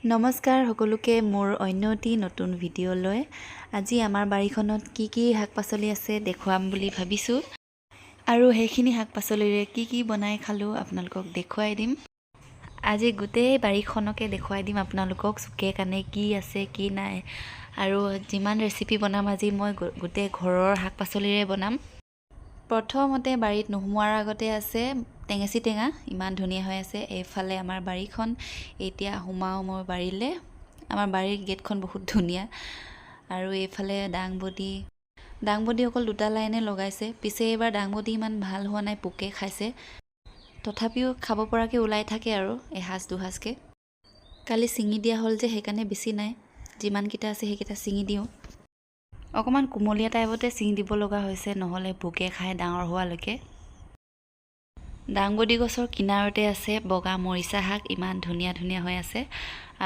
নমস্কাৰ সকলোকে মোৰ অন্যটি নতুন ভিডিঅ'লৈ আজি আমাৰ বাৰীখনত কি শাক-পাচলি আছে দেখুৱাম বুলি ভাবিছোঁ আৰু সেইখিনি শাক-পাচলিৰে কি বনাই খালো আপোনালোকক দেখুৱাই দিম। আজি গোটেই বাৰীখনকে দেখুৱাই দিম আপোনালোকক চুকে কানে কি আছে কি নাই আৰু যিমান ৰেচিপি বনাম আজি মই গোটেই ঘৰৰ শাক-পাচলিৰে বনাম। প্ৰথমতে বাৰীত নোহোৱাৰ আগতে আছে টেঙেচি টেঙা, ইমান ধুনীয়া হৈ আছে। এইফালে আমাৰ বাৰীখন, এতিয়া সোমাও মই বাৰীলে। আমাৰ বাৰীৰ গেটখন বহুত ধুনীয়া। আৰু এইফালে দাংবডি অকল দুটা লাইনে লগাইছে। পিছে এইবাৰ দাংবডি ইমান ভাল হোৱা নাই, পোকে খাইছে। তথাপিও খাব পৰাকৈ ওলাই থাকে আৰু এসাঁজ দুসাঁজকৈ। কালি ছিঙি দিয়া হ'ল যে সেইকাৰণে বেছি নাই, যিমানকেইটা আছে সেইকেইটা ছিঙি দিওঁ। অকণমান কুমলীয়া টাইপতে ছিঙি দিব লগা হৈছে, নহ'লে পোকে খাই ডাঙৰ হোৱালৈকে। দাংবডি গছৰ কিনাৰতে আছে বগা মৰিচা শাক, ইমান ধুনীয়া হৈ আছে।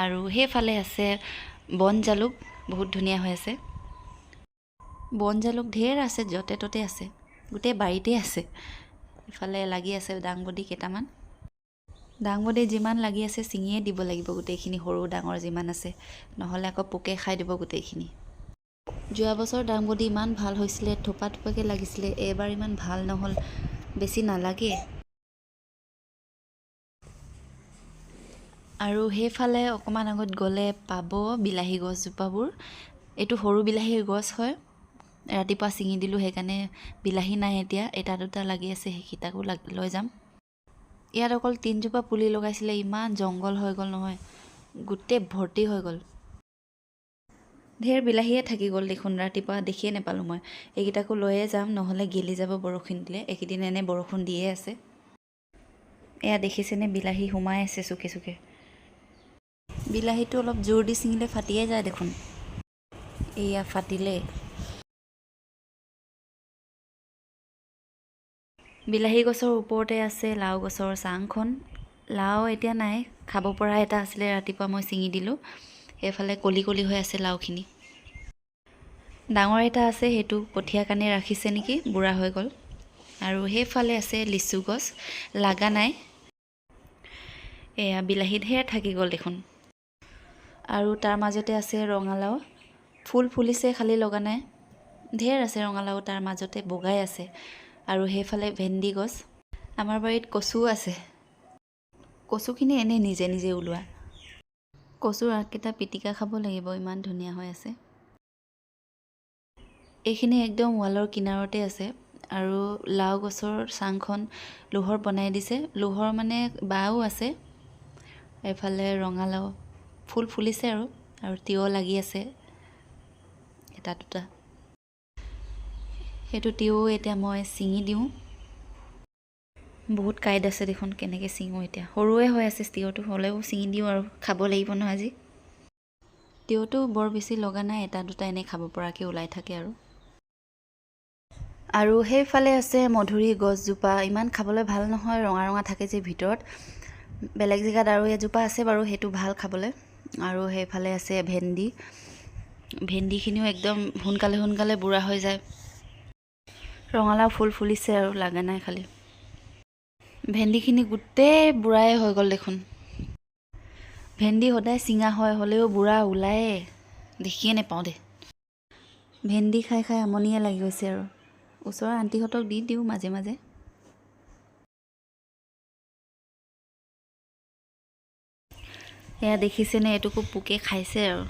আৰু সেইফালে আছে বন জালুক, বহুত ধুনীয়া হৈ আছে। বন জালুক ঢেৰ আছে, য'তে ত'তে আছে, গোটেই বাৰীতে আছে। ইফালে লাগি আছে দাংবডি কেইটামান। দাংবডি যিমান লাগি আছে ছিঙিয়ে দিব লাগিব গোটেইখিনি, সৰু ডাঙৰ যিমান আছে, নহ'লে আকৌ পোকে খাই দিব গোটেইখিনি। যোৱা বছৰ দাংবডি ইমান ভাল হৈছিলে, থোপাকৈ লাগিছিলে। এইবাৰ ইমান ভাল নহ'ল, বেছি নালাগে। আৰু সেইফালে অকণমান আগত গ'লে পাব বিলাহী গছজোপাবোৰ। এইটো সৰু বিলাহীৰ গছ হয়, ৰাতিপুৱা ছিঙি দিলোঁ সেইকাৰণে বিলাহী নাই এতিয়া, এটা দুটা লাগি আছে, সেইকেইটাকো লৈ যাম। ইয়াত অকল 3জোপা পুলি লগাইছিলে, ইমান জংঘল হৈ গ'ল নহয়, গোটেই ভৰ্তি হৈ গ'ল। ঢেৰ বিলাহীয়ে থাকি গ'ল দেখোন, ৰাতিপুৱা দেখিয়ে নাপালোঁ মই। এইকেইটাকো লৈয়ে যাম, নহ'লে গেলি যাব বৰষুণ দিলে। এইকেইদিন এনে বৰষুণ দিয়ে আছে। এয়া দেখিছেনে, বিলাহী সোমাই আছে চুকে চুকে। বিলাহীটো অলপ জোৰ দি ছিঙিলে ফাটিয়ে যায় দেখোন। এয়া ফাটিলে। বিলাহী গছৰ ওপৰতে আছে লাও গছৰ চাংখন। লাও এতিয়া নাই, খাব পৰা এটা আছিলে, ৰাতিপুৱা মই ছিঙি দিলোঁ। এইফালে কলি হৈ আছে লাওখিনি। ডাঙৰ এটা আছে, সেইটো কঠীয়া কানি ৰাখিছে নেকি, বুঢ়া হৈ গ'ল। আৰু সেইফালে আছে লিচু গছ, লাগা নাই। এয়া বিলাহী ঢেৰ থাকি গ'ল দেখোন। আৰু তাৰ মাজতে আছে ৰঙালাও, ফুল ফুলিছে, খালি লগা নাই। ঢেৰ আছে ৰঙালাও, তাৰ মাজতে বগাই আছে। আৰু সেইফালে ভেন্দি গছ। আমাৰ বাৰীত কচু আছে, কচুখিনি এনেই নিজে ওলোৱা। কচুৰ আগকেইটা পিটিকা খাব লাগিব, ইমান ধুনীয়া হৈ আছে। এইখিনি একদম ৱালৰ কিনাৰতে আছে। আৰু লাও গছৰ চাংখন লোহৰ বনাই দিছে, লোহৰ মানে বাঁহো আছে। এইফালে ৰঙালাও ফুল ফুলিছে আৰু তিয়ঁহ লাগি আছে এটা দুটা। সেইটো তিয়ঁহ এতিয়া মই ছিঙি দিওঁ। বহুত কাঁইট আছে দেখোন, কেনেকৈ ছিঙো এতিয়া। সৰুৱে হৈ আছে তিয়ঁহটো, হ'লেও ছিঙি দিওঁ আৰু খাব লাগিব নহয় আজি। তিয়ঁহটো বৰ বেছি লগা নাই, এটা দুটা এনেই খাব পৰাকৈ ওলাই থাকে আৰু সেইফালে আছে মধুৰি গছজোপা, ইমান খাবলৈ ভাল নহয়, ৰঙা থাকে যে ভিতৰত। বেলেগ জেগাত আৰু এজোপা আছে বাৰু, সেইটো ভাল খাবলৈ। আৰু সেইফালে আছে ভেন্দিখিনিও একদম সোনকালে বুঢ়া হৈ যায়। ৰঙালাও ফুল ফুলিছে আৰু লগা নাই খালি। ভেন্দিখিনি গোটেই বুঢ়াই হৈ গ'ল দেখোন। ভেন্দি সদায় চিঙা হয়, হ'লেও বুঢ়া ওলায়ে, দেখিয়ে নাপাওঁ দে। ভেন্দি খাই আমনিয়ে লাগি গৈছে আৰু। ওচৰৰ আণ্টিহঁতক দি দিওঁ মাজে মাজে। এয়া দেখিছেনে, এইটোকো পোকে খাইছে আৰু,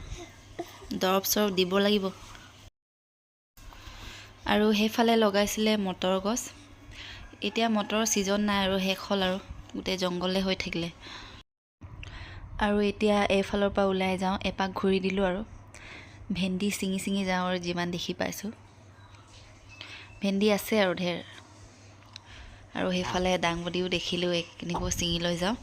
দৰৱ চৰৱ দিব লাগিব। আৰু সেইফালে লগাইছিলে মটৰ গছ। এতিয়া মটৰৰ ছিজন নাই আৰু, শেষ হ'ল আৰু, গোটেই জংঘলে হৈ থাকিলে। আৰু এতিয়া এইফালৰ পৰা ওলাই যাওঁ, এপাক ঘূৰি দিলোঁ আৰু ভেন্দি ছিঙি যাওঁ আৰু যিমান দেখি পাইছোঁ। ভেন্দি আছে আৰু ঢেৰ। আৰু সেইফালে দাংবডিও দেখিলোঁ, এইখিনিকো ছিঙি লৈ যাওঁ।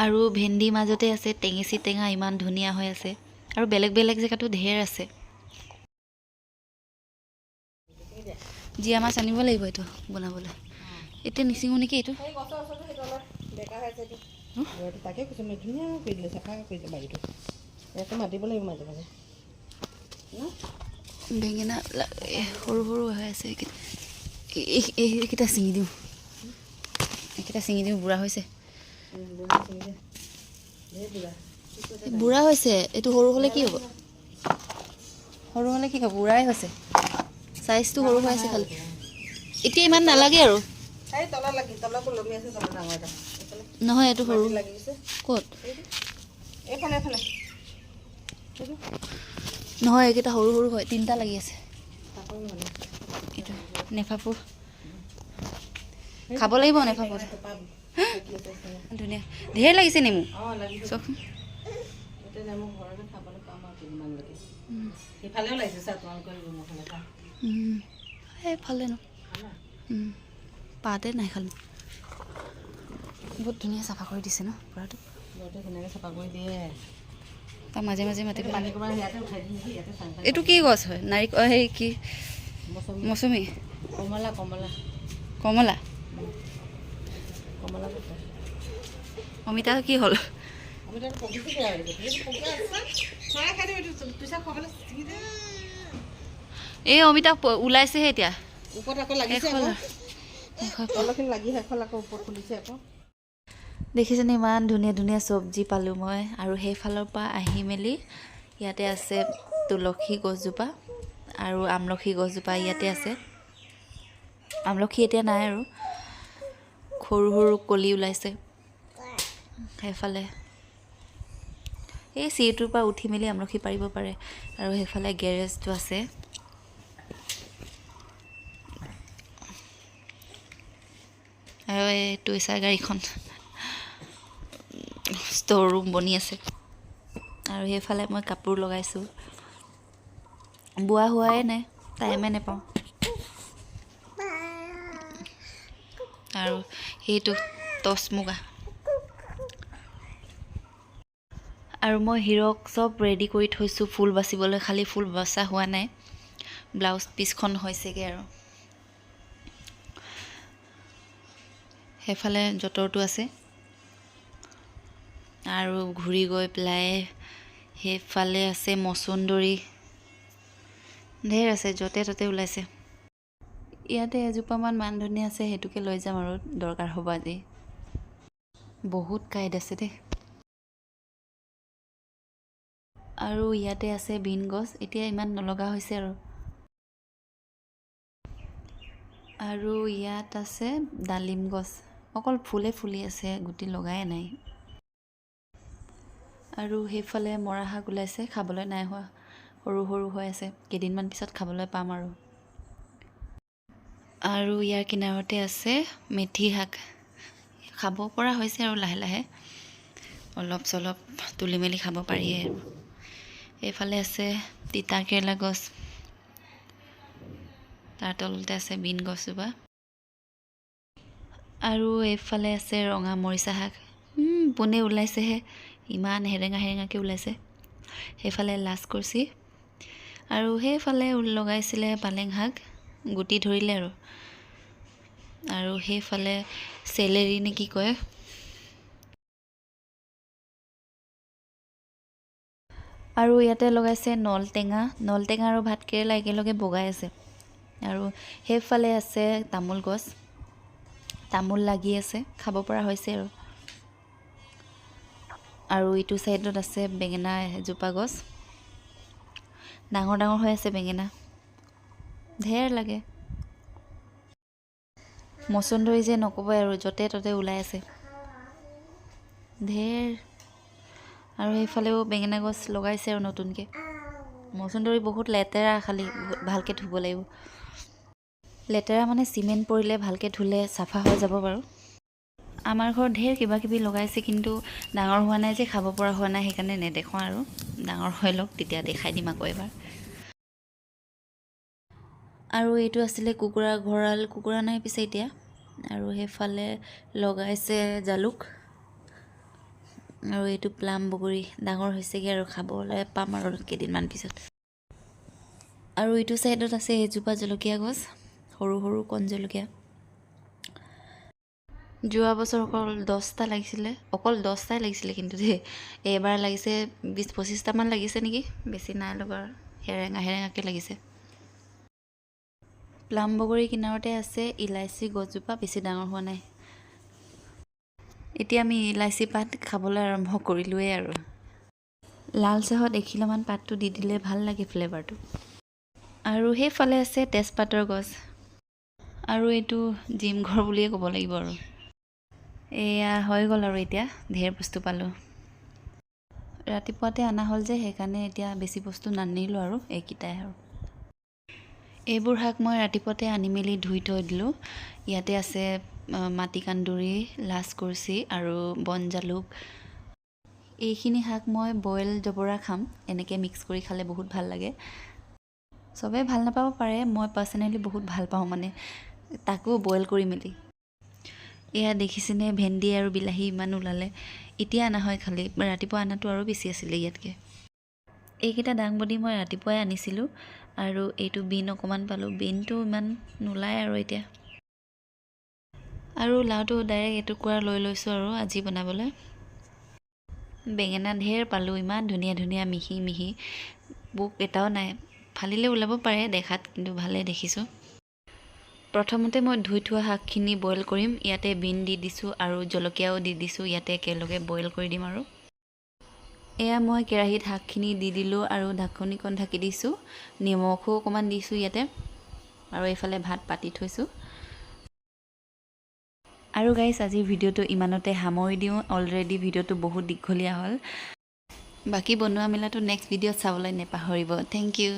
আৰু ভেন্দি মাজতে আছে টেঙেচি টেঙা, ইমান ধুনীয়া হৈ আছে। আৰু বেলেগ জেগাতো ঢেৰ আছে। জীয়া মাছ আনিব লাগিব এইটো বনাবলৈ। এতিয়া নিচিঙো নেকি এইটো। তাকে কৈছোঁ, মই ধুনীয়া কৰি দিলে, চাফা কৰি দিলে বাৰীটো। ইয়াতে মাতিব লাগিব মাজে মাজে। বেঙেনা সৰু হৈ আছে, এইকেইটা ছিঙি দিওঁ। এইকেইটা ছিঙি দিওঁ বুঢ়া হৈছে বুঢ়া চিঙি দে বুঢ়া হৈছে এইটো সৰু হ'লে কি হ'ব সৰু হ'লে কি হ'ব বুঢ়াই হৈছে চাইজটো সৰু হৈ আছে খালি এতিয়া ইমান নালাগে আৰু এই তলা লাগি তলা কলমি আছে তলা ডাঙৰ এটা নহয় এইটো সৰু লাগিছে ক'ত এইফালে এইফালে নহয় এইকেইটা সৰু সৰু হয় তিনিটা লাগি আছে এইটো নেফাফু খাব লাগিব নেফাফু ধুনীয়া ঢেৰ লাগিছে নেমু চাওকচোন নেমু ঘৰতে খাবলৈ পাম আৰু কিমান লাগে সিফালেও লাগিছে চা তোমালোকৰ ৰুমৰফালে খা এইফালে ন পাতে নাই খালি বহুত ধুনীয়া চাফা কৰি দিছে ন পূৰাটো ঘৰতে ধুনীয়াকৈ চাফা কৰি দিয়ে তাৰ মাজে মাজে মাতি পানী কোবাৰ ইয়াতে উঠাই দিম নেকি ইয়াতে চাং এইটো কি গছ হয় হেৰি কি মৌচুমী কমলা কমলা কমলা কমলা পকা অমিতা কি হ'ল আমি তাত পকিছে বেয়া হৈ গৈছে পকা আছে চৰাই খাই দিম এইটো পিছা খাবলৈ ছিঙি দে এই অমিতা ওলাইছেহে এতিয়া ওপৰত আকৌ লাগিছে আকৌ তলখিনি লাগি শেষল আকৌ ওপৰত খুলিছে আকৌ দেখিছেনে ইমান ধুনীয়া ধুনীয়া চব্জি পালোঁ মই আৰু সেইফালৰ পৰা আহি মেলি ইয়াতে আছে তুলসী গছজোপা আৰু আমলখি গছজোপা ইয়াতে আছে আমলখি এতিয়া নাই আৰু সৰু সৰু কলি ওলাইছে সেইফালে এই চিৰিটোৰ পৰা উঠি মেলি আমলখি পাৰিব পাৰে আৰু সেইফালে গেৰেজটো আছে আৰু এই টুইচাৰ গাড়ীখন ষ্ট'ৰ ৰুম বনি আছে আৰু সেইফালে মই কাপোৰ লগাইছোঁ বোৱা হোৱাই নাই টাইমে নাপাওঁ আৰু সেইটো টচ মুগা আৰু মই হিৰক চব ৰেডি কৰি থৈছোঁ ফুল বাচিবলৈ খালি ফুল বচা হোৱা নাই ব্লাউজ পিচখন হৈছেগৈ আৰু সেইফালে যঁতৰটো আছে আৰু ঘূৰি গৈ পেলাই সেইফালে আছে মচুন্দৰী ঢেৰ আছে য'তে ত'তে ওলাইছে ইয়াতে এজোপামান মান ধনিয়া আছে সেইটোকে লৈ যাম আৰু দৰকাৰ হ'ব আজি বহুত কাঁইট আছে দেই আৰু ইয়াতে আছে বিন গছ এতিয়া ইমান নলগা হৈছে আৰু ইয়াত আছে ডালিম গছ অকল ফুলে ফুলি আছে গুটি লগাই নাই আৰু সেইফালে মৰা শাক ওলাইছে খাবলৈ নাই হোৱা সৰু সৰু হৈ আছে কেইদিনমান পিছত খাবলৈ পাম আৰু ইয়াৰ কিনাৰতে আছে মেথি শাক খাব পৰা হৈছে আৰু লাহে লাহে অলপ চলপ তুলি মেলি খাব পাৰিয়ে আৰু এইফালে আছে তিতা কেৰেলা গছ তাৰ তলতে আছে বিন গছজোপা আৰু এইফালে আছে ৰঙা মৰিচা শাক পোনে ওলাইছেহে ইমান হেৰেঙা হেৰেঙাকৈ ওলাইছে সেইফালে লাজ কৰছি আৰু সেইফালে লগাইছিলে পালেং শাক গুটি ধৰিলে আৰু সেইফালে চেলেৰি নে কি কয় আৰু ইয়াতে লগাইছে নলটেঙা আৰু ভাত কেৰেলা একেলগে বগাই আছে আৰু সেইফালে আছে তামোল গছ তামোল লাগি আছে খাব পৰা হৈছে আৰু ইটো চাইডত আছে বেঙেনা এজোপা গছ ডাঙৰ ডাঙৰ হৈ আছে বেঙেনা ঢেৰ লাগে মচুন্দৰী যে নক'বই আৰু য'তে ত'তে ওলাই আছে ঢেৰ আৰু সেইফালেও বেঙেনা গছ লগাইছে আৰু নতুনকৈ মচুন্দৰী বহুত লেতেৰা খালি ভালকৈ ধুব লাগিব লেতেৰা মানে চিমেণ্ট পৰিলে ভালকৈ ধুলে চাফা হৈ যাব বাৰু আমাৰ ঘৰত ঢেৰ কিবা কিবি লগাইছে কিন্তু ডাঙৰ হোৱা নাই যে খাব পৰা হোৱা নাই সেইকাৰণে নেদেখাওঁ আৰু ডাঙৰ হৈ লওক তেতিয়া দেখাই দিম আকৌ এবাৰ আৰু এইটো আছিলে কুকুৰা গঁৰাল কুকুৰা নাই পিছে এতিয়া আৰু সেইফালে লগাইছে জালুক আৰু এইটো প্লাম বগৰী ডাঙৰ হৈছেগৈ আৰু খাবলৈ পাম আৰু কেইদিনমান পিছত আৰু এইটো চাইডত আছে এজোপা জলকীয়া গছ সৰু সৰু কণ জলকীয়া যোৱা বছৰ অকল 10টাই লাগিছিলে কিন্তু দেই এইবাৰ লাগিছে 20-25টামান লাগিছে নেকি বেছি নাই লগা হেৰেঙা হেৰেঙাকৈ লাগিছে প্লাম বগৰী কিনাৰতে আছে ইলাচি গছজোপা বেছি ডাঙৰ হোৱা নাই এতিয়া আমি ইলাচি পাত খাবলৈ আৰম্ভ কৰিলোৱেই আৰু লাল চাহত এখিলামান পাতটো দি দিলে ভাল লাগে ফ্লেভাৰটো। আৰু সেইফালে আছে তেজপাতৰ গছ, আৰু এইটো জিম ঘৰ বুলিয়ে ক'ব লাগিব। আৰু এয়া হৈ গ'ল আৰু এতিয়া ঢেৰ বস্তু পালোঁ। ৰাতিপুৱাতে অনা হ'ল যে সেইকাৰণে এতিয়া বেছি বস্তু নানিলোঁ আৰু এইকেইটাই। আৰু এইবোৰ শাক মই ৰাতিপুৱাতে আনি মেলি ধুই থৈ দিলোঁ। ইয়াতে আছে মাটিকান্দুৰি, লাচকুৰ্চি আৰু বন জালুক। এইখিনি শাক মই বইল জবৰা খাম, এনেকৈ মিক্স কৰি খালে বহুত ভাল লাগে। চবেই ভাল নাপাব পাৰে, মই পাৰ্চনেলি বহুত ভাল পাওঁ মানে, তাকো বইল কৰি মেলি। এয়া দেখিছেনে ভেন্দি আৰু বিলাহী ইমান ওলালে। এতিয়া অনা হয়, খালি ৰাতিপুৱা অনাটো আৰু বেছি আছিলে ইয়াতকৈ। এইকেইটা দাংবডি মই ৰাতিপুৱাই আনিছিলোঁ, আৰু এইটো বিন অকণমান পালোঁ। বিনটো ইমান নোলায় আৰু এতিয়া। আৰু লাওটো ডাইৰেক্ট এটুকুৰা লৈ লৈছোঁ আৰু আজি বনাবলৈ। বেঙেনা ঢেৰ পালোঁ, ইমান ধুনীয়া ধুনীয়া মিহি মিহি, পোক এটাও নাই। ফালিলে ওলাব পাৰে দেখাত, কিন্তু ভালেই দেখিছোঁ। প্ৰথমতে মই ধুই থোৱা শাকখিনি বইল কৰিম। ইয়াতে বিন দি দিছোঁ আৰু জলকীয়াও দি দিছোঁ, ইয়াতে একেলগে বইল কৰি দিম। আৰু এয়া মই কেৰাহীত শাকখিনি দি দিলোঁ আৰু ঢাকনিখন ঢাকি দিছোঁ। নিমখো অকণমান দিছোঁ ইয়াতে, আৰু এইফালে ভাত পাতি থৈছোঁ। আৰু গাইছ, আজিৰ ভিডিঅ'টো ইমানতে সামৰি দিওঁ। অলৰেডি ভিডিঅ'টো বহুত দীঘলীয়া হ'ল। বাকী বনোৱা মেলাটো নেক্সট ভিডিঅ'ত চাবলৈ নাপাহৰিব। Thank U.